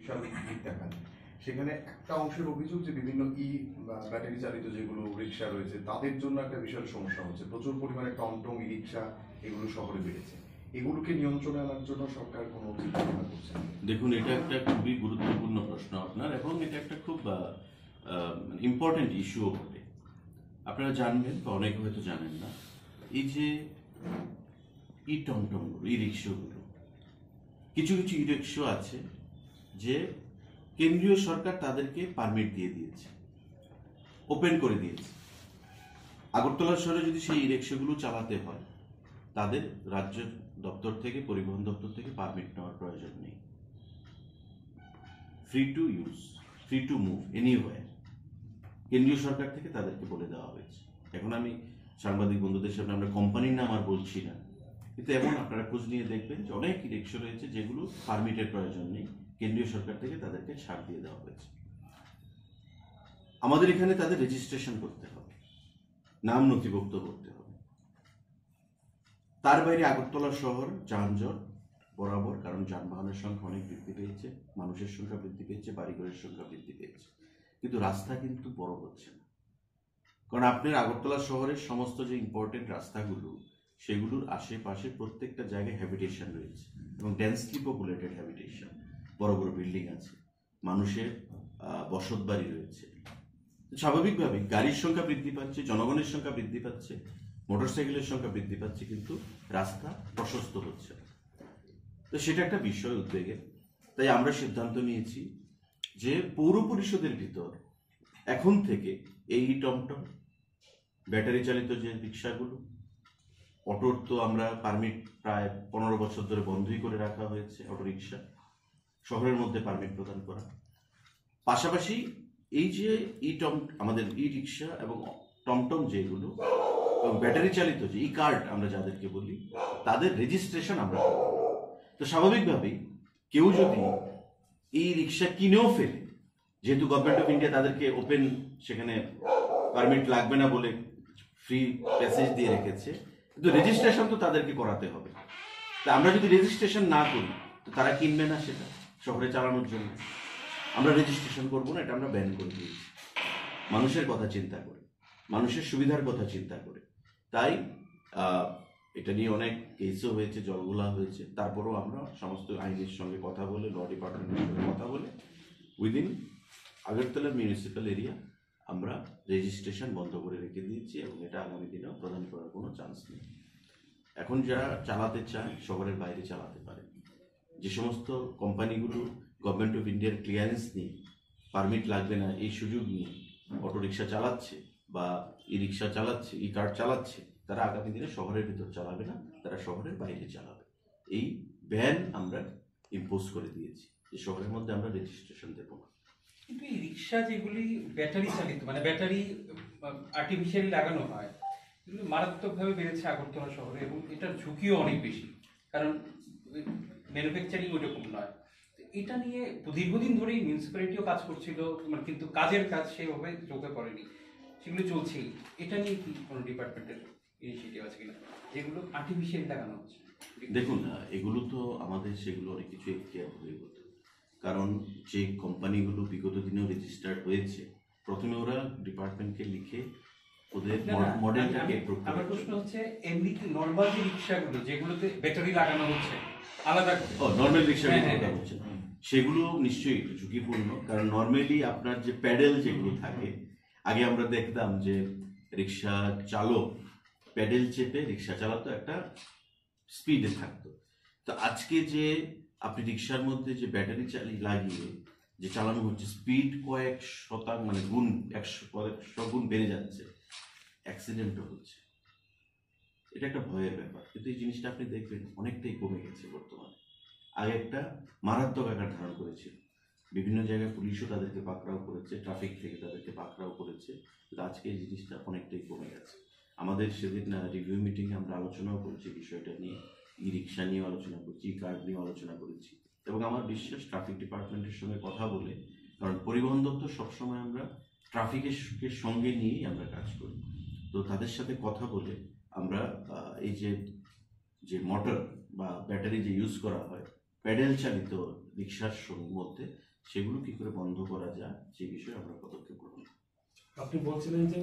বিশাল দিক দেখান, সেখানে একটা অংশের অভিযোগ যে বিভিন্ন ব্যাটারি চালিত যেগুলো রিক্সা রয়েছে তাদের জন্য একটা বিশাল সমস্যা হচ্ছে, প্রচুর পরিমাণে টমটম ই রিক্সা এগুলো শহরে বেড়েছে। এগুলোকে নিয়ন্ত্রণে আনার জন্য সরকার কোনো চিন্তা ভাবনা করছে? দেখুন, এটা একটা খুবই গুরুত্বপূর্ণ প্রশ্ন আপনার, এবং এটা একটা খুব ইম্পর্টেন্ট ইস্যুও বটে। আপনারা জানবেন বা অনেকে হয়তো জানেন না, এই যে ই টমটমগুলো, ই রিক্সাগুলো, কিছু কিছু ই রিক্সা আছে যে কেন্দ্রীয় সরকার তাদেরকে পারমিট দিয়ে দিয়েছে, ওপেন করে দিয়েছে। আগরতলা শহরে যদি সেই ই রিক্সাগুলো চালাতে হয়, তাদের রাজ্য দপ্তর থেকে, পরিবহন দপ্তর থেকে পারমিট নেওয়ার প্রয়োজন নেই। Free to use, free to move anywhere, কেন্দ্রীয় সরকার থেকে তাদেরকে বলে দেওয়া হয়েছে। এখন আমি সাংবাদিক বন্ধুদের সামনে আমরা কোম্পানির নাম আর বলছি না, কিন্তু এমন আপনারা খোঁজ নিয়ে দেখবেন যে অনেক রিক্সা রয়েছে যেগুলো পারমিটের প্রয়োজন নেই, কেন্দ্রীয় সরকার থেকে তাদেরকে ছাড় দিয়ে দেওয়া হয়েছে। আমাদের এখানে তাদের রেজিস্ট্রেশন করতে হবে, নাম নথিভুক্ত করতে হবে। তার বাইরে আগরতলা শহর যানজট বরাবর, কারণ যানবাহনের সংখ্যা অনেক বৃদ্ধি পেয়েছে, মানুষের সংখ্যা বৃদ্ধি পেয়েছে, বাড়িঘরের সংখ্যা বৃদ্ধি পেয়েছে, কিন্তু রাস্তা কিন্তু বড় হচ্ছে না। কারণ আপনার আগরতলা শহরের সমস্ত যে ইম্পর্টেন্ট রাস্তাগুলো, সেগুলোর আশেপাশে প্রত্যেকটা জায়গায় হ্যাবিটেশন রয়েছে, এবং ডেন্সলি পপুলেটেড হ্যাবিটেশন, বড় বড় বিল্ডিং আছে, মানুষের বসত বাড়ি রয়েছে। স্বাভাবিকভাবে গাড়ির সংখ্যা বৃদ্ধি পাচ্ছে, জনগণের সংখ্যা বৃদ্ধি পাচ্ছে, মোটরসাইকেলের সংখ্যা বৃদ্ধি পাচ্ছে, কিন্তু রাস্তা প্রশস্ত হচ্ছে না। তো সেটা একটা বিষয় উদ্বেগের। তাই আমরা সিদ্ধান্ত নিয়েছি যে পৌর পরিষদের ভিতর এখন থেকে এই টমটম, ব্যাটারি চালিত যে রিক্সাগুলো, অটোর তো আমরা পারমিট প্রায় 15 বছর ধরে বন্ধই করে রাখা হয়েছে, অটো রিক্সা শহরের মধ্যে পারমিট প্রদান করা। পাশাপাশি এই যে আমাদের ই রিক্সা এবং টমটম যেগুলো, এবং ব্যাটারি চালিত যে ই কার্ড আমরা যাদেরকে বলি, তাদের রেজিস্ট্রেশন আমরা করব। তো স্বাভাবিকভাবেই কেউ যদি এই রিক্সা কিনেও ফেলে, যেহেতু গভর্নমেন্ট অফ ইন্ডিয়া তাদেরকে ওপেন, সেখানে পারমিট লাগবে না বলে ফ্রি প্যাসেজ দিয়ে রেখেছে, কিন্তু রেজিস্ট্রেশন তো তাদেরকে করাতে হবে। তা আমরা যদি রেজিস্ট্রেশন না করি, তো তারা কিনবে না সেটা শহরে চালানোর জন্য। আমরা রেজিস্ট্রেশন করবো না, এটা আমরা ব্যান করে দিয়েছি, মানুষের কথা চিন্তা করে, মানুষের সুবিধার কথা চিন্তা করে। তাই এটা নিয়ে অনেক কেসও হয়েছে, জলঘোলা হয়েছে, তারপরেও আমরা সমস্ত আইনের সঙ্গে কথা বলে, ল ডিপার্টমেন্টের সঙ্গে কথা বলে, উইদিন আগরতলা মিউনিসিপ্যাল এরিয়া আমরা রেজিস্ট্রেশন বন্ধ করে রেখে দিয়েছি, এবং এটা আগামী দিনেও প্রদান করার কোনো চান্স নেই। এখন যারা চালাতে চায় শহরের বাইরে চালাতে পারে। যে সমস্ত কোম্পানিগুলো গভর্নমেন্ট অফ ইন্ডিয়ার ক্লিয়ারেন্স নিয়ে, পারমিট লাগবে না এই সুযোগ নিয়ে অটো রিক্সা চালাচ্ছে বা ই রিক্সা চালাচ্ছে, ই কার্ড চালাচ্ছে, তারা আগামী দিনে শহরের ভিতর চালাবে না, তারা শহরের বাইরে চালাবে। এই ব্যান আমরা ইম্পোজ করে দিয়েছি যে শহরের মধ্যে আমরা রেজিস্ট্রেশন দেব না। কিন্তু এই রিক্সা যেগুলি ব্যাটারি চালিত, মানে ব্যাটারি আর্টিফিশিয়ালি লাগানো হয়, এগুলো মারাত্মকভাবে বেড়েছে আগরতলা শহরে, এবং এটার ঝুঁকিও অনেক বেশি, কারণ ম্যানুফ্যাকচারিং ওইরকম নয়। এটা নিয়ে দীর্ঘদিন ধরেই মিউনিসিপ্যালিটিও কাজ করছিল, মানে কিন্তু কাজের কাজ সেভাবে চোখে পড়েনি, সেগুলো চলছেই। এটা নিয়ে কি কোনো ডিপার্টমেন্টের ইনিশিয়েটিভ আছে কিনা, যেগুলো আর্টিফিশিয়ালি লাগানো হচ্ছে? দেখুন, এগুলো তো আমাদের সেগুলো অনেক কিছু এখতিয়ার হয়ে গেছে, কারণ যে কোম্পানিগুলো বিগত দিনেও রেজিস্টার্ড হয়েছে, প্রথমে ওরা ডিপার্টমেন্টকে লিখে ওদের মডেলটাকে। আমার প্রশ্ন হচ্ছে, এমনি কি নর্মাল যে রিক্সাগুলো যেগুলোতে ব্যাটারি লাগানো হচ্ছে আলাদা, নর্মাল রিক্সা হচ্ছে, সেগুলো নিশ্চয়ই একটু ঝুঁকিপূর্ণ। কারণ নর্মালি আপনার যে প্যাডেল যেগুলো থাকে, আগে আমরা দেখতাম যে রিক্সা চালক প্যাডেল চেপে রিক্সা চালাতো, একটা স্পিডে থাকতো। তো আজকে যে আপনি রিক্সার মধ্যে যে ব্যাটারি লাগিয়ে যে চালানো হচ্ছে, স্পিড কয়েক শতাংশ, মানে গুণ 100 গুণ বেড়ে যাচ্ছে, অ্যাক্সিডেন্টও হচ্ছে। এটা একটা ভয়ের ব্যাপার, কিন্তু এই জিনিসটা আপনি দেখবেন অনেকটাই কমে গেছে বর্তমানে। আগে একটা মারাত্মক আকার ধারণ করেছিল, বিভিন্ন জায়গায় পুলিশও তাদেরকে পাকড়াও করেছে, ট্রাফিক থেকে তাদেরকে পাকড়াও করেছে, কিন্তু আজকে এই জিনিসটা অনেকটাই কমে গেছে। আমাদের সেদিন রিভিউ মিটিংয়ে আমরা আলোচনাও করেছি বিষয়টা নিয়ে, ই রিক্সা নিয়েও আলোচনা করছি, ই কার্ড নিয়েও আলোচনা করেছি, এবং আমার বিশ্বাস ট্রাফিক ডিপার্টমেন্টের সঙ্গে কথা বলে, কারণ পরিবহন দপ্তর সবসময় আমরা ট্রাফিকের সঙ্গে নিয়েই আমরা কাজ করি, তো তাদের সাথে কথা বলে আমরা এই যে মোটর বা ব্যাটারি যে ইউজ করা হয় প্যাডেল চালিত রিক্সার মধ্যে, সেগুলো কি করে বন্ধ করা যায় সে বিষয়ে আমরা পদক্ষেপ গ্রহণ করব। আপনি বলছিলেন যে